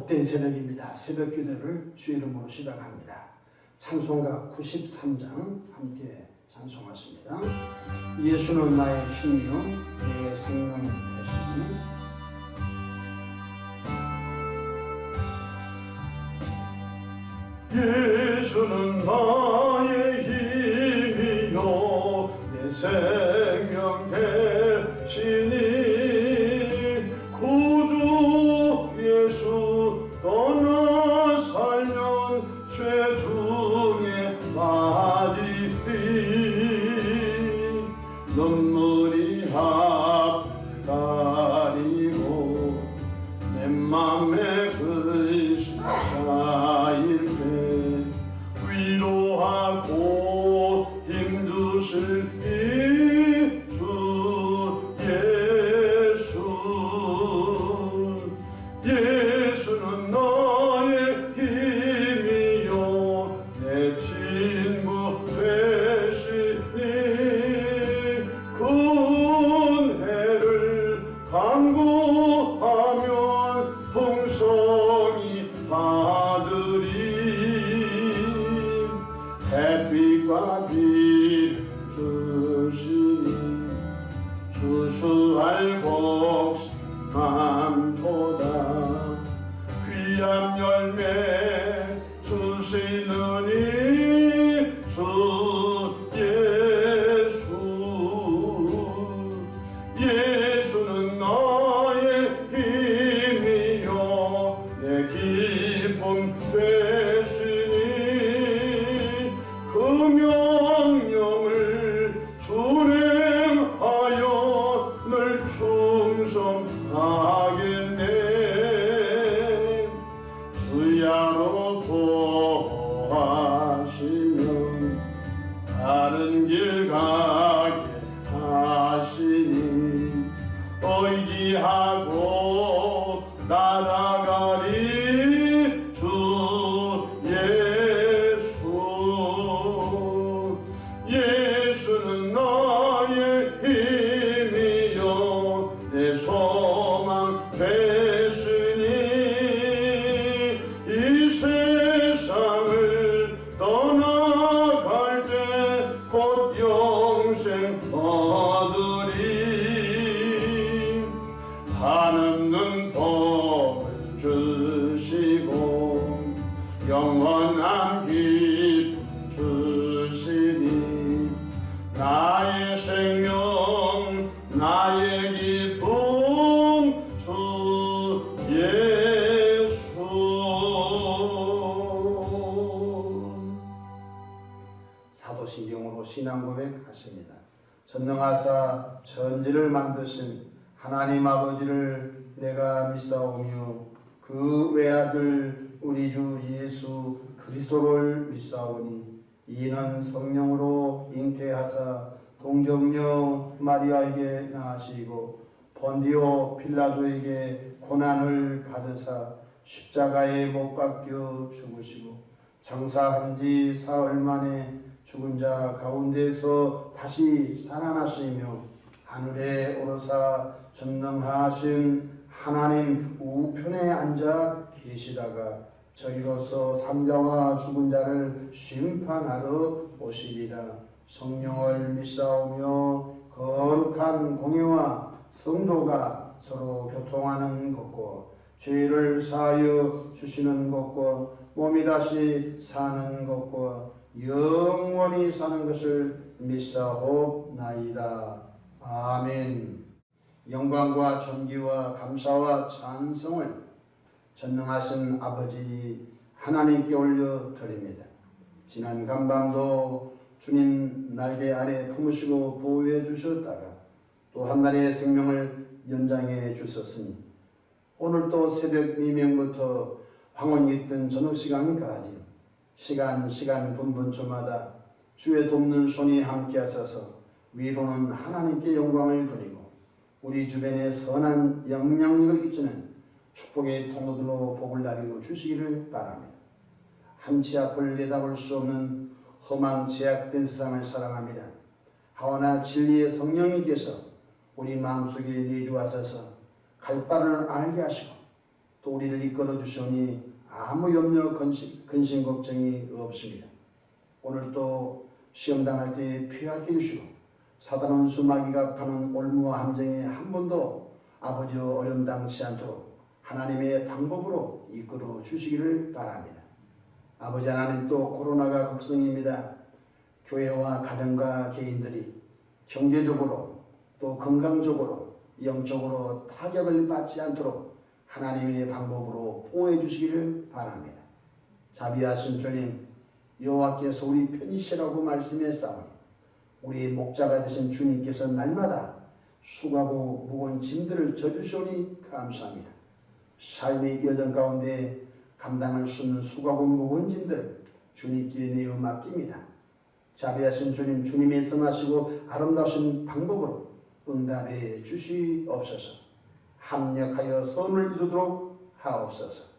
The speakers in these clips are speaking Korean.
복된 새벽입니다. 새벽 기도를 주 이름으로 시작합니다. 찬송가 93장 함께 찬송하십니다. 예수는 나의 힘이요 내 생명 되시니 예수는 나의 힘이요 내 생명 되시니 구주 예수 떠나 살면 죄 중에 빠지리 눈물이 앞을 가리고 내 맘에 근심 쌓일 때 위로하고 힘주실 이 주 예수는 나의 힘이요 내 친구 되시니 근혜를 간구하면 풍성히 받으리 햇빛과 비를 주시니 주수할 곡식 많도다 귀한 열매 주시느니 주 예수는 나의 힘이요 내 기쁨 되시니 그 명령을 준행하여 늘 충성하겠네 주야로 도하시면 다른 길 가게 하시니 의지하고 날아가리 주 예수는 나의 힘이요 내 소망 되시니 이 세상을 떠나갈 때 곧 영생 얻으리 한없는 복을 주시고 영원한 기쁨 주시니 나의 생명 나의 기쁨 주 예수 사도신경으로 신앙 고백하십니다. 전능하사 천지를 만드신 하나님 아버지를 내가 믿사오며 그 외아들 우리 주 예수 그리스도를 믿사오니 이는 성령으로 잉태하사 동정녀 마리아에게 낳으시고 본디오 필라도에게 고난을 받으사 십자가에 못 박혀 죽으시고 장사한 지 사흘 만에 죽은 자 가운데서 다시 살아나시며 하늘에 오르사 전능하신 하나님 우편에 앉아 계시다가 저희로서 삼자와 죽은 자를 심판하러 오시리라. 성령을 믿사오며 거룩한 공예와 성도가 서로 교통하는 것과 죄를 사하여 주시는 것과 몸이 다시 사는 것과 영원히 사는 것을 믿사옵나이다. 아멘. 영광과 존귀와 감사와 찬송을 전능하신 아버지 하나님께 올려 드립니다. 지난 간밤도 주님 날개 아래 품으시고 보호해 주셨다가 또 한날의 생명을 연장해 주셨으니 오늘 또 새벽 미명부터 황혼 깃든 저녁 시간까지 시간 분분초마다 주의 돕는 손이 함께 하셔서 위로는 하나님께 영광을 드리고 우리 주변에 선한 영향력을 끼치는 축복의 통로들로 복을 나누어 주시기를 바랍니다. 한치 앞을 내다볼 수 없는 험한 제약된 세상을 살아갑니다. 하오나 진리의 성령님께서 우리 마음속에 내주하셔서 갈 바를 알게 하시고 또 우리를 이끌어 주시오니 아무 염려 근심 걱정이 없습니다. 오늘 또 시험 당할 때 피할 길 주시고 사단은 수마귀가 파는 올무와 함정에 한 번도 아버지와 어려움 당치 않도록 하나님의 방법으로 이끌어 주시기를 바랍니다. 아버지 하나님, 또 코로나가 걱정입니다. 교회와 가정과 개인들이 경제적으로 또 건강적으로 영적으로 타격을 받지 않도록 하나님의 방법으로 보호해 주시기를 바랍니다. 자비하신 주님, 여호와께서 우리 편이시라고 말씀했사오니 우리 목자가 되신 주님께서 날마다 수고하고 무거운 짐들을 져주시오니 감사합니다. 삶의 여정 가운데 감당할 수 없는 수고하고 무거운 짐들 주님께 내어 맡깁니다. 자비하신 주님, 주님의 선하시고 아름다우신 방법으로 응답해 주시옵소서. 합력하여 선을 이루도록 하옵소서.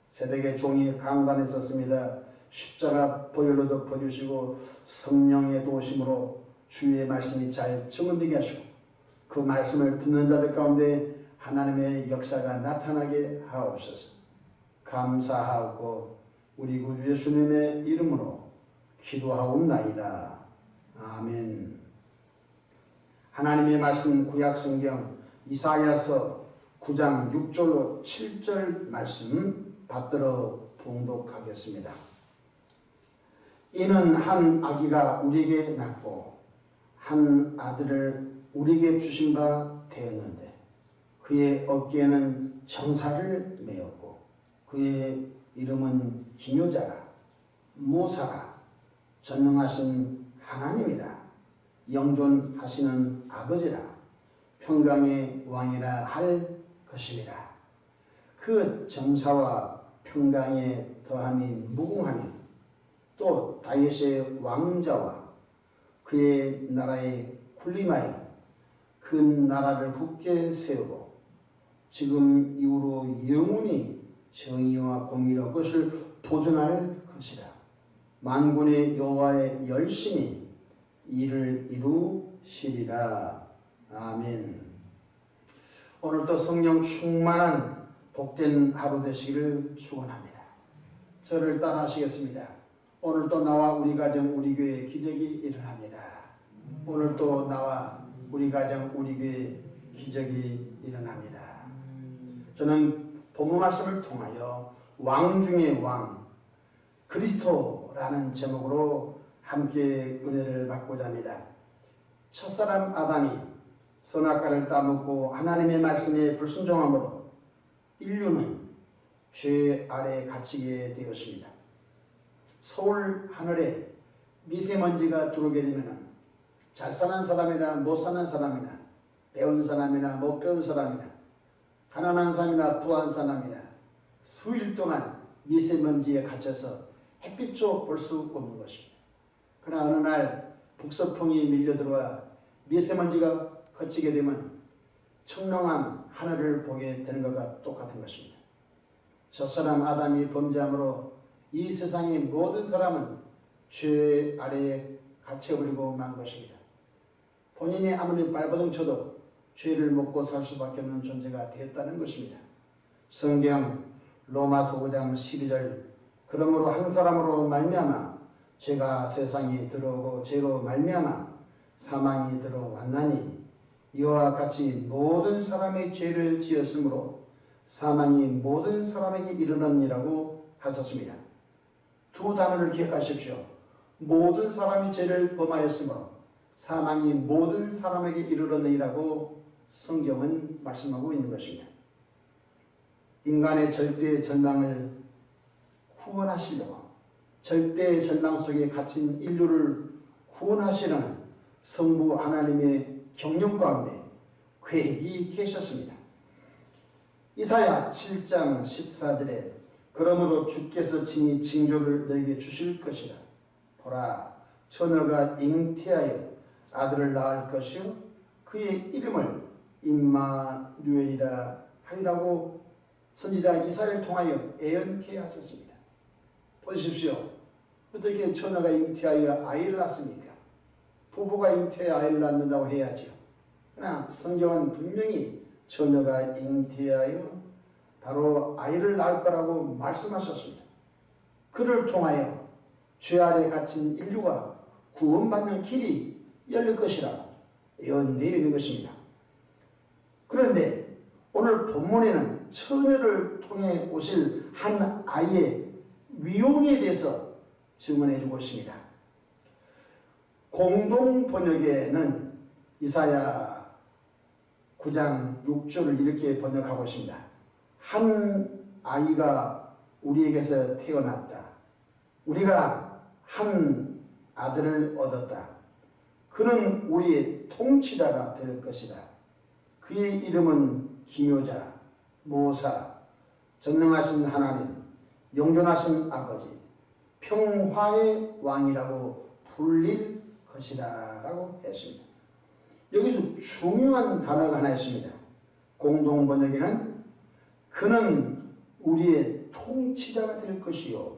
새벽에 종이 강단에 섰습니다. 십자가 보혈로 덮어주시고 성령의 도우심으로 주의 말씀이 잘 증언되게 하시고 그 말씀을 듣는 자들 가운데 하나님의 역사가 나타나게 하옵소서. 감사하고 우리 구주 예수님의 이름으로 기도하옵나이다. 아멘. 하나님의 말씀 구약성경 이사야서 9장 6절로 7절 말씀 받들어 봉독하겠습니다. 이는 한 아기가 우리에게 낳고 한 아들을 우리에게 주신 바 되었는데 그의 어깨에는 정사를 메었고 그의 이름은 기묘자라 모사라 전능하신 하나님이라 영존하시는 아버지라 평강의 왕이라 할 것이니라. 그 정사와 평강에 더함이 무궁하며 또 다윗의 왕자와 그의 나라에 군림하여 그 나라를 굳게 세우고 지금 이후로 영원히 정의와 공의로 그것을 보존할 것이라. 만군의 여호와의 열심히 이를 이루시리라. 아멘. 오늘도 성령 충만한 복된 하루 되시기를 축원합니다. 저를 따라 하시겠습니다. 오늘도 나와 우리 가정 우리 교회 기적이 일어납니다. 오늘도 나와 우리 가정 우리 교회 기적이 일어납니다. 저는 본문 말씀을 통하여 왕 중의 왕 그리스도라는 제목으로 함께 은혜를 받고자 합니다. 첫사람 아담이 선악과를 따먹고 하나님의 말씀에 불순종함으로 인류는 죄 아래 갇히게 되었습니다. 서울 하늘에 미세먼지가 들어오게 되면 잘 사는 사람이나 못 사는 사람이나 배운 사람이나 못 배운 사람이나 가난한 사람이나 부한 사람이나 수일 동안 미세먼지에 갇혀서 햇빛도 볼 수 없는 것입니다. 그러나 어느 날 북서풍이 밀려들어와 미세먼지가 거치게 되면 청롱한 하늘을 보게 되는 것과 똑같은 것입니다. 첫사람 아담이 범죄함으로 이 세상의 모든 사람은 죄 아래에 갇혀버리고 만 것입니다. 본인이 아무리 발버둥 쳐도 죄를 먹고 살 수밖에 없는 존재가 되었다는 것입니다. 성경 로마서 5장 12절 그러므로 한 사람으로 말미암아 죄가 세상에 들어오고 죄로 말미암아 사망이 들어왔나니 이와 같이 모든 사람의 죄를 지었으므로 사망이 모든 사람에게 이르렀니라고 하셨습니다. 두 단어를 기억하십시오. 모든 사람이 죄를 범하였으므로 사망이 모든 사람에게 이르렀느니라고 성경은 말씀하고 있는 것입니다. 인간의 절대의 절망을 구원하시려고 절대의 절망 속에 갇힌 인류를 구원하시려는 성부 하나님의 경륜 가운데 계획이 계셨습니다. 이사야 7장 14절에 그러므로 주께서 친히 징조를 너에게 주실 것이라. 보라, 처녀가 잉태하여 아들을 낳을 것이요 그의 이름을 임마누엘이라 하리라고 선지자 이사야를 통하여 예언케 하셨습니다. 보십시오. 어떻게 처녀가 잉태하여 아이를 낳습니까? 부부가 잉태하여 아이를 낳는다고 해야죠. 그러나 성경은 분명히 처녀가 잉태하여 바로 아이를 낳을 거라고 말씀하셨습니다. 그를 통하여 죄 아래 갇힌 인류가 구원받는 길이 열릴 것이라고 예언되어 있는 것입니다. 그런데 오늘 본문에는 처녀를 통해 오실 한 아이의 위용에 대해서 증언해 주고 있습니다. 공동 번역에는 이사야 9장 6절을 이렇게 번역하고 있습니다. 한 아이가 우리에게서 태어났다. 우리가 한 아들을 얻었다. 그는 우리의 통치자가 될 것이다. 그의 이름은 기묘자, 모사, 전능하신 하나님, 영존하신 아버지, 평화의 왕이라고 불릴 것이다 라고 했습니다. 여기서 중요한 단어가 하나 있습니다. 공동 번역에는 그는 우리의 통치자가 될 것이요.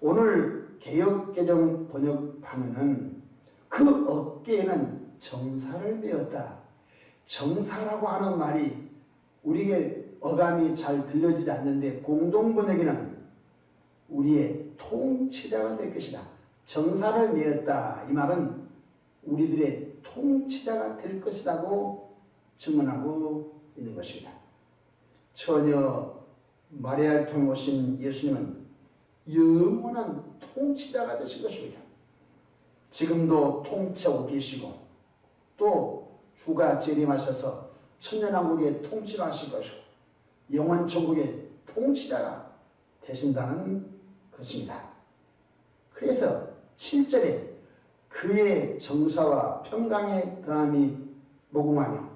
오늘 개역개정 번역판에는 그 어깨에는 정사를 메었다. 정사라고 하는 말이 우리에게 어감이 잘 들려지지 않는데 공동 번역에는 우리의 통치자가 될 것이다. 정사를 메었다. 이 말은 우리들의 통치자가 될 것이라고 증언하고 있는 것입니다. 처녀 마리아를 통해 오신 예수님은 영원한 통치자가 되신 것입니다. 지금도 통치하고 계시고 또 주가 재림하셔서 천년왕국의 통치를 하실 것이고 영원 천국의 통치자가 되신다는 것입니다. 그래서 7절에 그의 정사와 평강의 더함이 무궁하며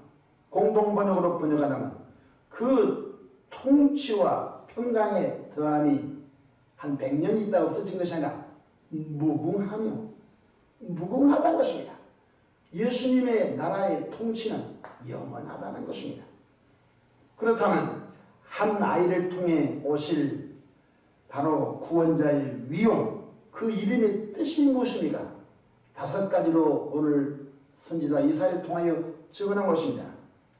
공동번역으로 번역하다면 그 통치와 평강의 더함이 한 100년이 있다 없어진 것이 아니라 무궁하며 무궁하다는 것입니다. 예수님의 나라의 통치는 영원하다는 것입니다. 그렇다면 한 아이를 통해 오실 바로 구원자의 위용, 그 이름의 뜻이 무엇입니까? 5가지로 오늘 선지자 이사야를 통하여 증언한 것입니다.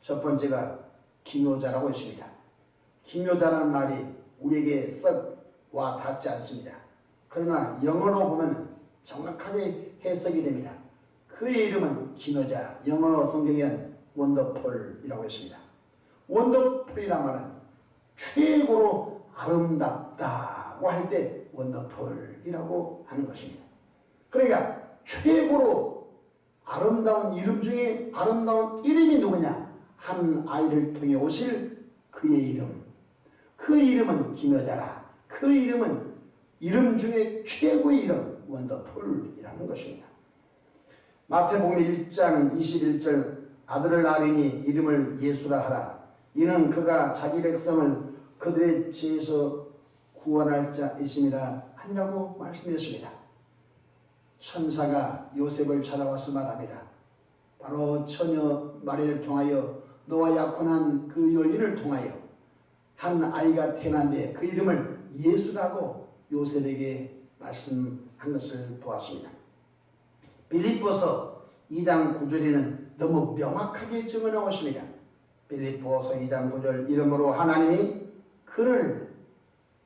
첫 번째가 기묘자라고 했습니다. 기묘자라는 말이 우리에게 썩 와 닿지 않습니다. 그러나 영어로 보면 정확하게 해석이 됩니다. 그의 이름은 기묘자, 영어 성경에는 원더풀이라고 했습니다. 원더풀이란 말은 최고로 아름답다고 할 때 원더풀이라고 하는 것입니다. 그러니까 최고로 아름다운 이름 중에 아름다운 이름이 누구냐? 한 아이를 통해 오실 그의 이름. 그 이름은 기묘자라. 그 이름은 이름 중에 최고의 이름 원더풀이라는 것입니다. 마태복음 1장 21절 아들을 낳으니 이름을 예수라 하라. 이는 그가 자기 백성을 그들의 죄에서 구원할 자이심이라 하니라고 말씀했습니다. 천사가 요셉을 찾아와서 말합니다. 바로 처녀 마리아를 통하여 너와 약혼한 그 여인을 통하여 한 아이가 태어난데 그 이름을 예수라고 요셉에게 말씀한 것을 보았습니다. 빌립보서 2장 9절에는 너무 명확하게 증언하고 있습니다. 빌립보서 2장 9절 이름으로 하나님이 그를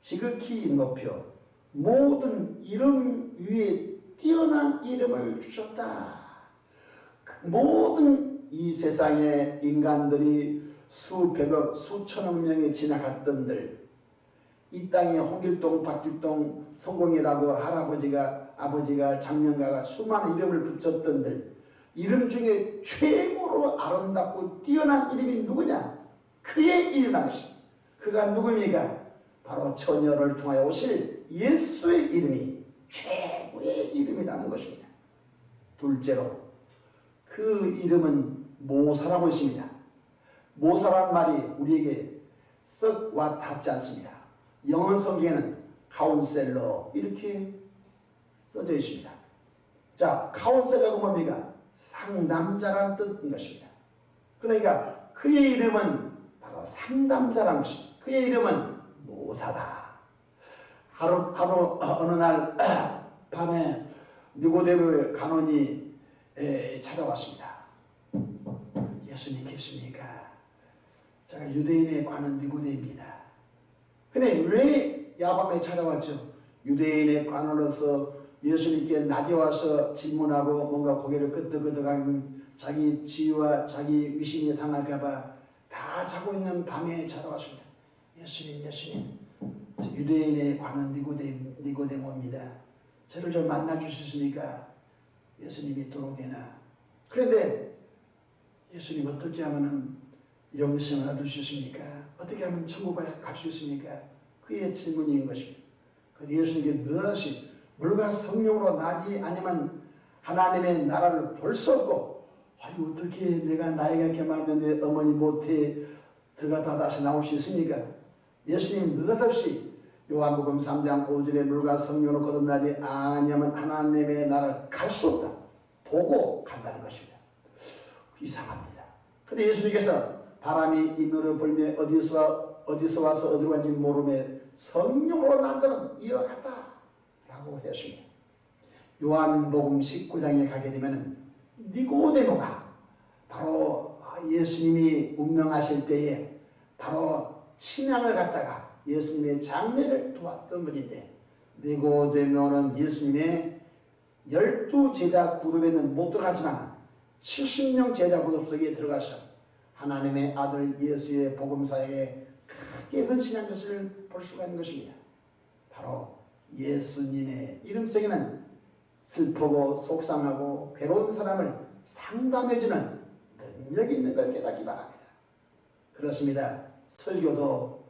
지극히 높여 모든 이름 위에 뛰어난 이름을 주셨다. 모든 이 세상의 인간들이 수백억 수천억 명이 지나갔던들 이 땅에 홍길동, 박길동, 성공이라고 할아버지가 아버지가 장명가가 수많은 이름을 붙였던들 이름 중에 최고로 아름답고 뛰어난 이름이 누구냐? 그의 이름이라는 것입니다. 그가 누굽니까? 바로 처녀를 통하여 오실 예수의 이름이 최고의 이름이라는 것입니다. 둘째로 그 이름은 모사라고 있습니다. 모사란 말이 우리에게 썩 와 닿지 않습니다. 영어 성경에는 카운셀러 이렇게 써져 있습니다. 자, 카운셀러가 뭡니까? 상담자라는 뜻인 것입니다. 그러니까 그의 이름은 바로 상담자라는 것입니다. 그의 이름은 모사다. 어느 날 밤에 니고데모 간원이 찾아왔습니다. 예수님 계십니까? 제가 유대인에 관한 니고데입니다. 근데 왜 야밤에 찾아왔죠? 유대인의 관원으로서 예수님께 낮에 와서 질문하고 뭔가 고개를 끄덕끄덕하는 자기 지위와 자기 위신이 상할까봐 다 자고 있는 밤에 찾아왔습니다. 예수님, 저 유대인의 관원 니고데모입니다. 저를 좀 만나줄 수 있습니까? 예수님이 들어오게나. 그런데 예수님 어떻게 하면 영생을 얻을 수 있습니까? 어떻게 하면 천국을 갈 수 있습니까? 그의 질문인 것입니다. 그런데 예수님께 너다시 물과 성령으로 나지 아니면 하나님의 나라를 볼 수 없고, 아유 어떻게 내가 나이가 이렇게 많은데 어머니 못해 들어갔다 다시 나올 수 있습니까? 예수님 느닷없이 요한복음 3장 5절에 물과 성령으로 거듭나지 아니하면 하나님의 나라를 갈 수 없다. 보고 간다는 것입니다. 이상합니다. 근데 예수님께서 바람이 이면으로 불며 어디서 와서 어디로 간지 모르며 성령으로 난 자는 이어갔다 라고 했습니다. 요한복음 19장에 가게 되면 니고데모가 바로 예수님이 운명하실 때에 바로 친양을 갖다가 예수님의 장례를 도왔던 분인데, 니고데모는 예수님의 12제자 그룹에는 못 들어가지만 70명 제자 그룹 속에 들어가서 하나님의 아들 예수의 복음사에 크게 헌신한 것을 볼 수가 있는 것입니다. 바로 예수님의 이름 속에는 슬프고 속상하고 괴로운 사람을 상담해주는 능력이 있는 걸 깨닫기 바랍니다. 그렇습니다. 설교도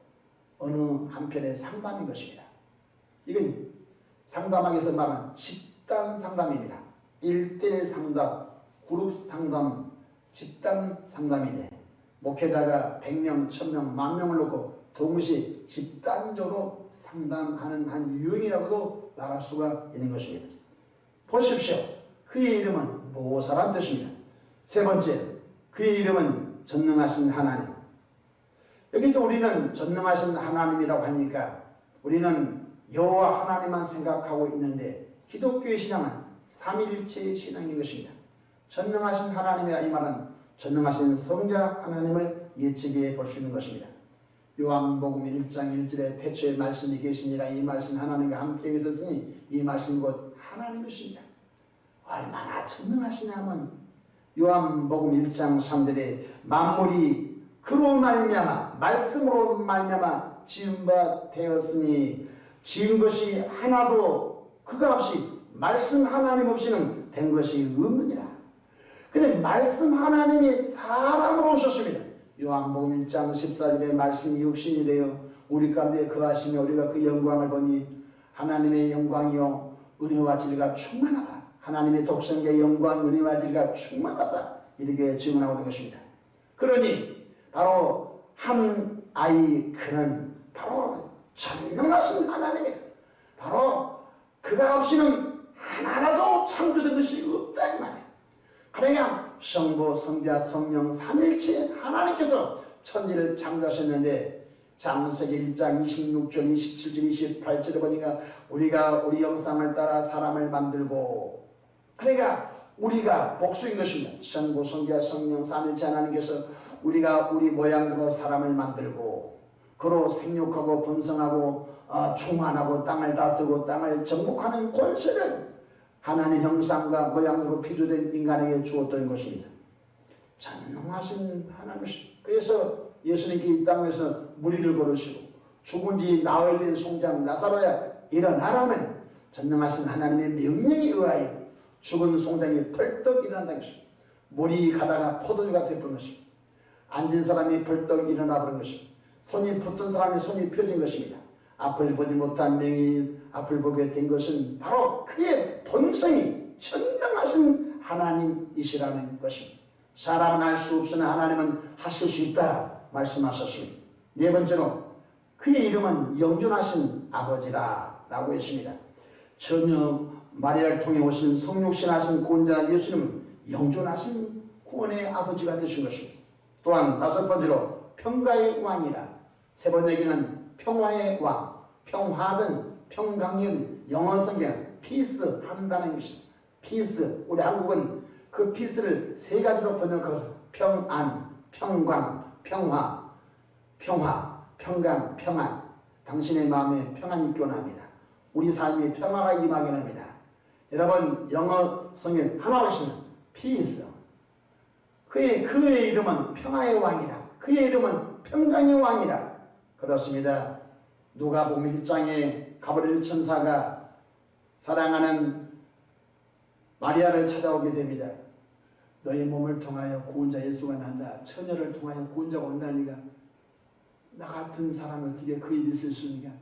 어느 한편의 상담인 것입니다. 이건 상담하기 위해서 말하는 집단 상담입니다. 1대1 상담, 그룹 상담, 집단 상담인데, 목회자가 100명, 1000명, 10,000명을 놓고 동시에 집단적으로 상담하는 한 유형이라고도 말할 수가 있는 것입니다. 보십시오. 그의 이름은 모사란 뜻입니다. 세 번째, 그의 이름은 전능하신 하나님. 여기서 우리는 전능하신 하나님이라고 하니까 우리는 여호와 하나님만 생각하고 있는데, 기독교의 신앙은 삼위일체 신앙인 것입니다. 전능하신 하나님이라 이 말은 전능하신 성자 하나님을 예측해 볼 수 있는 것입니다. 요한복음 1장 1절에 태초에 말씀이 계시니라, 이 말씀 하나님과 함께 계셨으니 이 말씀 곧 하나님이십니다. 얼마나 전능하시냐면 요한복음 1장 3절에 만물이 그로 말미암아 말씀으로 말미암아 지은 바 되었으니 지은 것이 하나도 그가 없이 말씀 하나님 없이는 된 것이 없느니라. 근데 말씀 하나님이 사람으로 오셨습니다. 요한복음 1장 14절에 말씀이 육신이 되어 우리 가운데 거하시며 우리가 그 영광을 보니 하나님의 영광이요 은혜와 진리가 충만하다. 하나님의 독생자의 영광 은혜와 진리가 충만하다. 이렇게 증언하고 있는 것입니다. 그러니 바로 한 아이 그는 바로 전능하신 하나님이다. 바로 그가 없이는 하나라도 창조된 것이 없다 이 말이에요. 그러니까 성부, 성자, 성령 삼일체 하나님께서 천지를 창조하셨는데 창세기 1장 26절, 27절, 28절에 보니까 우리가 우리 형상을 따라 사람을 만들고, 그러니까 우리가 복수인 것입니다. 성부, 성자, 성령 삼일체 하나님께서 우리가 우리 모양대로 사람을 만들고 그로 생육하고 번성하고 충만하고 땅을 다스리고 땅을 정복하는 권세를 하나님 형상과 모양으로 피조된 인간에게 주었던 것입니다. 전능하신 하나님이십니다. 그래서 예수님께 이 땅에서 무리를 걸으시고 죽은 지 나흘 된 송장 나사로야 일어나라면 전능하신 하나님의 명령에 의하여 죽은 송장이 벌떡 일어난다는 것입니다. 물이 가다가 포도주가 되어버린 것입니다. 앉은 사람이 벌떡 일어나 버린 것입니다. 손이 붙은 사람이 손이 펴진 것입니다. 앞을 보지 못한 명이 앞을 보게 된 것은 바로 그의 본성이 전능하신 하나님이시라는 것입니다. 사람은 할 수 없으나 하나님은 하실 수 있다 말씀하셨습니다. 네 번째로 그의 이름은 영존하신 아버지라 라고 했습니다. 전혀 마리아를 통해 오신 성육신하신 구원자 예수님은 영존하신 구원의 아버지가 되신 것입니다. 또한 다섯 번째로 평가의 왕이라, 세 번째는 평화의 왕, 평화든 평강이든 영어 성경은 피스 한다는 것입니다. 피스, 우리 한국은 그 피스를 세 가지로 번역하고 평안, 평강, 평화, 평강, 평안. 당신의 마음에 평안이 있기 원합니다. 우리 삶에 평화가 임하게 합니다. 여러분, 영어 성경 하나로 쓰는 peace. 그의 이름은 평화의 왕이다. 그의 이름은 평강의 왕이다. 그렇습니다. 누가복음 1장에 가브리엘 천사가 사랑하는 마리아를 찾아오게 됩니다. 너의 몸을 통하여 구원자 예수가 난다. 처녀를 통하여 구원자가 온다니까 나 같은 사람이 어떻게 그 일이 있을 수 있느냐.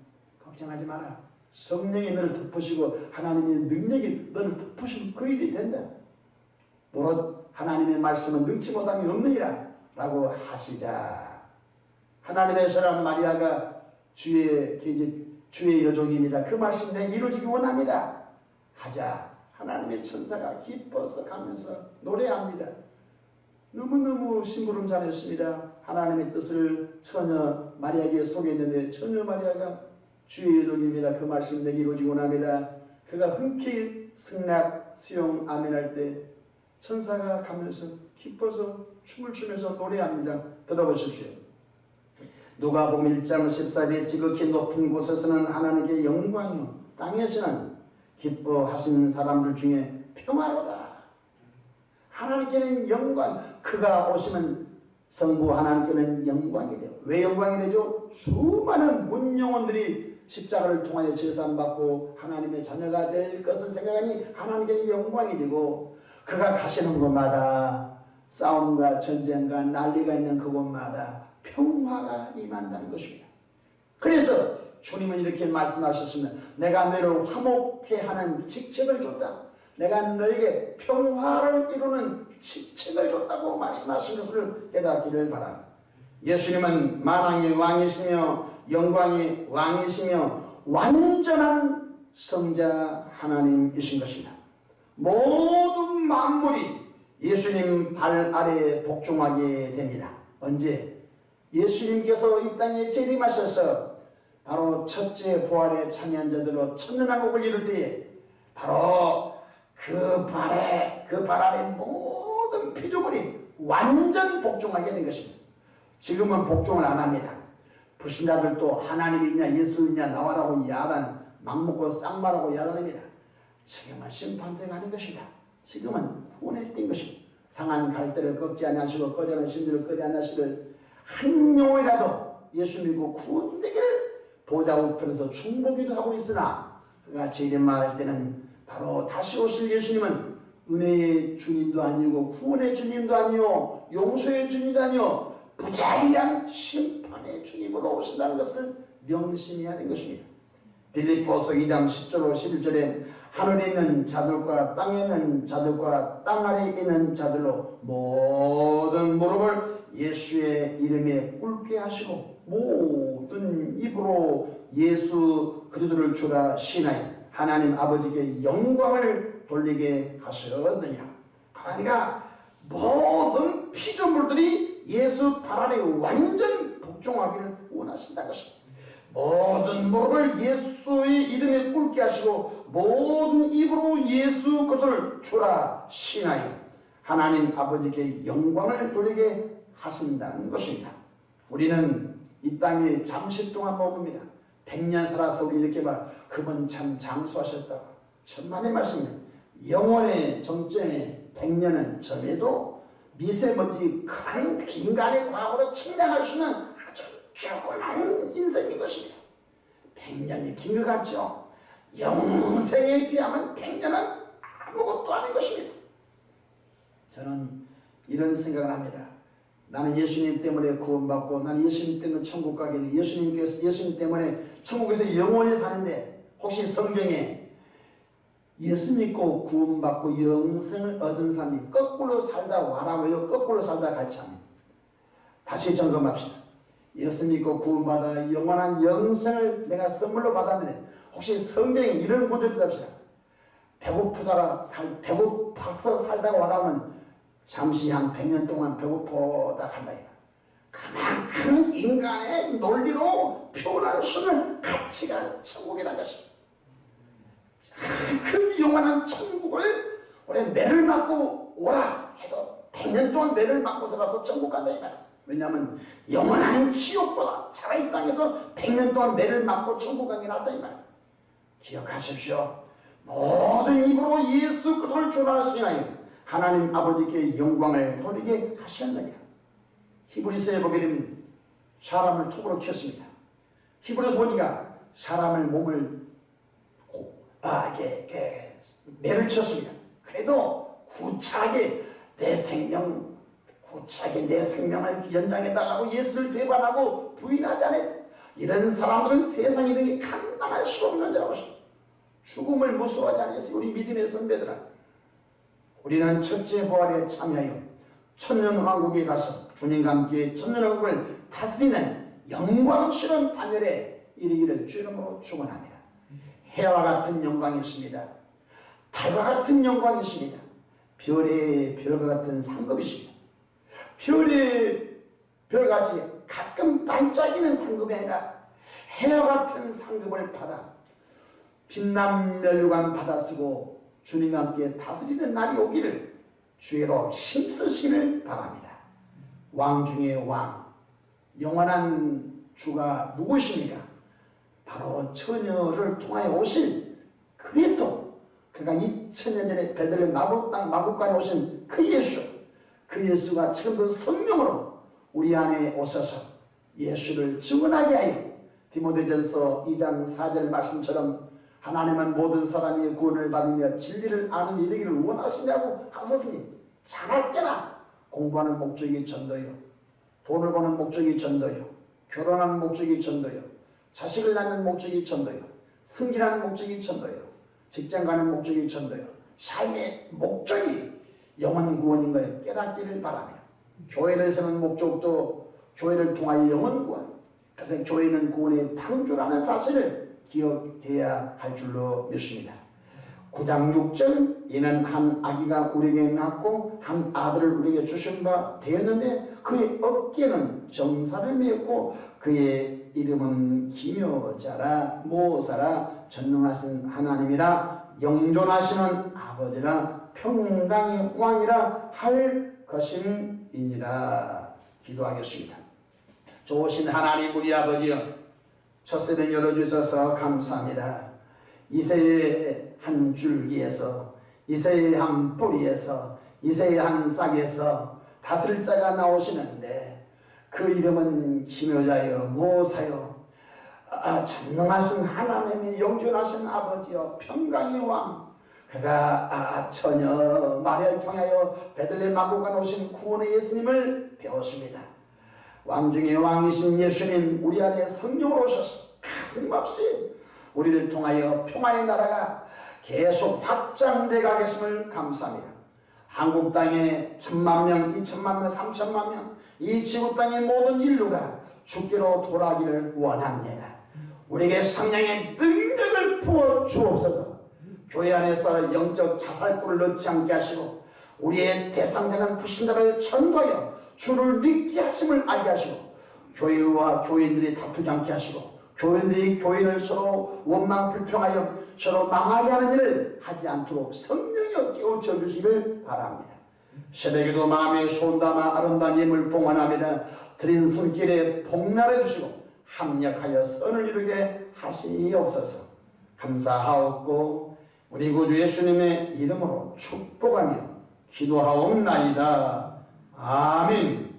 걱정하지 마라. 성령이 너를 덮으시고 하나님의 능력이 너를 덮으시고 그 일이 된다. 무릇 하나님의 말씀은 능치 못함이 없느니라 라고 하시자. 하나님의 사람 마리아가 주의 계집, 주의 여종입니다. 그 말씀 내게 이루어지기 원합니다. 하자. 하나님의 천사가 기뻐서 가면서 노래합니다. 너무너무 심부름 잘했습니다. 하나님의 뜻을 처녀 마리아에게 소개했는데 처녀 마리아가 주의 여종입니다. 그 말씀 내게 이루어지기 원합니다. 그가 흔쾌히 승낙 수용 아멘할 때 천사가 가면서 기뻐서 춤을 추면서 노래합니다. 들어보십시오. 누가복음 1장 14절에 지극히 높은 곳에서는 하나님께 영광이요 땅에서는 기뻐하시는 사람들 중에 평화로다. 하나님께는 영광, 그가 오시면 성부 하나님께는 영광이 돼요. 왜 영광이 되죠? 수많은 문영혼들이 십자가를 통하여 제사받고 하나님의 자녀가 될 것을 생각하니 하나님께는 영광이 되고, 그가 가시는 곳마다 싸움과 전쟁과 난리가 있는 그곳마다 평화가 임한다는 것입니다. 그래서 주님은 이렇게 말씀하셨습니다. 내가 너를 화목케 하는 직책을 줬다. 내가 너에게 평화를 이루는 직책을 줬다고 말씀하신 것을 깨닫기를 바랍니다. 예수님은 만왕의 왕이시며 영광의 왕이시며 완전한 성자 하나님이신 것입니다. 모든 만물이 예수님 발 아래에 복종하게 됩니다. 언제? 예수님께서 이 땅에 재림하셔서 바로 첫째 부활의 참여한 자들로 천년왕국을 이룰 때에 바로 그 발 아래 모든 피조물이 완전 복종하게 된 것입니다. 지금은 복종을 안 합니다. 불신자들도 하나님이냐 예수이냐 나와라고 야단 막 먹고 쌍말하고 야단합니다. 지금은 심판대가 아닌 것이다. 지금은 구원의 때인 것입니다. 상한 갈대를 꺾지 아니하시고 꺼져는 심지를 끄지 아니하시를 한 영혼이라도 예수 믿고 구원되기를 보좌 우편에서 충고기도 하고 있으나 그가 재림할 때는 바로 다시 오실 예수님은 은혜의 주님도 아니고 구원의 주님도 아니요 용서의 주님도 아니요 부자리한 심판의 주님으로 오신다는 것을 명심해야 되는 것입니다. 빌립보서 2장 10절로 11절에 하늘에 있는 자들과 땅에 있는 자들과 땅 아래에 있는 자들로 모든 무릎을 예수의 이름에 꿇게 하시고 모든 입으로 예수 그리스도를 주라 시인하여 하나님 아버지께 영광을 돌리게 하셨느니라. 그러니까 모든 피조물들이 예수 발 아래 완전 복종하기를 원하신다는 것입니다. 모든 무릎을 예수의 이름에 꿇게 하시고 모든 입으로 예수 그리스도를 주라 시인하여 하나님 아버지께 영광을 돌리게 하신다는 것입니다. 우리는 이 땅에 잠시 동안 머뭅니다. 100년 살아서 우리 이렇게 봐. 그분 참 장수하셨다. 천만의 말씀입니다. 영원의 정점에 100년은 점에도 미세먼지 큰 인간의 과거로 측량할 수 있는 아주 조그만 인생인 것입니다. 100년이 긴 것 같죠? 영생에 비하면 100년은 아무것도 아닌 것입니다. 저는 이런 생각을 합니다. 나는 예수님 때문에 구원받고 나는 예수님 때문에 천국 가게 돼. 예수님 때문에 천국에서 영원히 사는데 혹시 성경에 예수 믿고 구원받고 영생을 얻은 사람이 거꾸로 살다 와라고요? 거꾸로 살다 갈참. 다시 점검합시다. 예수 믿고 구원받아 영원한 영생을 내가 선물로 받았는데 혹시 성경에 이런 구절이 있답시다. 배고파서 살다가 와라면 잠시 한 100년 동안 배고프다 간다. 그만큼 인간의 논리로 표현할 수 있는 가치가 천국이라는 것입니다. 그 영원한 천국을 올해 매를 맞고 오라 해도 100년 동안 매를 맞고서라도 천국 간다 이 말이야. 왜냐하면 영원한 지옥보다 차라리 이 땅에서 100년 동안 매를 맞고 천국 가기 낫다 이 말이에요. 기억하십시오. 모든 입으로 예수 그리스도를 전하시나요 하나님 아버지께 영광을 돌리게 하셨느니라. 히브리서에 보게 되면 사람을 톱으로 켰습니다. 히브리서 보니까 사람을 몸을 매를 쳤습니다. 그래도 구차하게 내 생명을 연장해달라고 예수를 배반하고 부인하지 않았다. 이런 사람들은 세상에 대해 감당할 수 없는 자라고 하십니다. 죽음을 무서워하지 않았어요. 우리 믿음의 선배들아, 우리는 첫째 부활에 참여하여 천년왕국에 가서 주님과 함께 천년왕국을 다스리는 영광스러운 단열에 이르기를 주 이름으로 축원합니다. 해와 같은 영광이 있습니다. 달과 같은 영광이 있습니다. 별의 별과 같은 상급이십니다. 별의 별같이 가끔 반짝이는 상급이 아니라 해와 같은 상급을 받아 빛남 멸류관 받아 쓰고 주님과 함께 다스리는 날이 오기를 주의로 힘쓰시기를 바랍니다. 왕 중에 왕, 영원한 주가 누구십니까? 바로 처녀를 통하여 오신 그리스도, 그가 2000년 전에 베들레헴 마국간에 오신 그 예수, 그 예수가 지금도 성령으로 우리 안에 오셔서 예수를 증언하게 하여 디모데전서 2장 4절 말씀처럼 하나님은 모든 사람이 구원을 받으며 진리를 아는 이르기를 원하시냐고 하셨으니 자랄때나 공부하는 목적이 전도요, 돈을 버는 목적이 전도요, 결혼하는 목적이 전도요, 자식을 낳는 목적이 전도요, 승진하는 목적이 전도요, 직장 가는 목적이 전도요, 삶의 목적이 영혼 구원인 걸 깨닫기를 바랍니다. 교회를 세우는 목적도 교회를 통하여 영혼 구원, 그래서 교회는 구원의 방주라는 사실을 기억해야 할 줄로 믿습니다. 9장 6절, 이는 한 아기가 우리에게 낳고 한 아들을 우리에게 주신 바 되었는데 그의 어깨는 정사를 메었고 그의 이름은 기묘자라 모사라 전능하신 하나님이라 영존하시는 아버지라 평강의 왕이라 할 것임이니라. 기도하겠습니다. 좋으신 하나님 우리 아버지여, 첫새는 열어주셔서 감사합니다. 이새의 한 줄기에서, 이새의 한 뿌리에서, 이새의 한 싹에서 다스릴 자가 나오시는데 그 이름은 기묘자여 모사여 전능하신 하나님이 영존하신 아버지여 평강의 왕, 그가 처녀 마리아를 통하여 베들레헴 마국간에 오신 구원의 예수님을 배웠습니다. 왕 중에 왕이신 예수님, 우리 안에 성령으로 오셔서 끊임없이 우리를 통하여 평화의 나라가 계속 확장돼 가겠음을 감사합니다. 한국 땅에 1000만 명, 2000만 명, 3000만 명, 이 지구 땅의 모든 인류가 주께로 돌아가기를 원합니다. 우리에게 성령의 능력을 부어 주옵소서. 교회 안에서 영적 자살골을 넣지 않게 하시고 우리의 대상자는 불신자를 전도하여 주를 믿게 하심을 알게 하시고 교회와 교인들이 다투지 않게 하시고 교인들이 교인을 서로 원망 불평하여 서로 망하게 하는 일을 하지 않도록 성령이 깨우쳐 주시길 바랍니다. 새벽에도 마음에 손담아 아름다운 예물 봉헌합니다. 드린 손길에 복날해 주시고 합력하여 선을 이루게 하시옵소서. 감사하옵고 우리 구주 예수님의 이름으로 축복하며 기도하옵나이다. 아멘.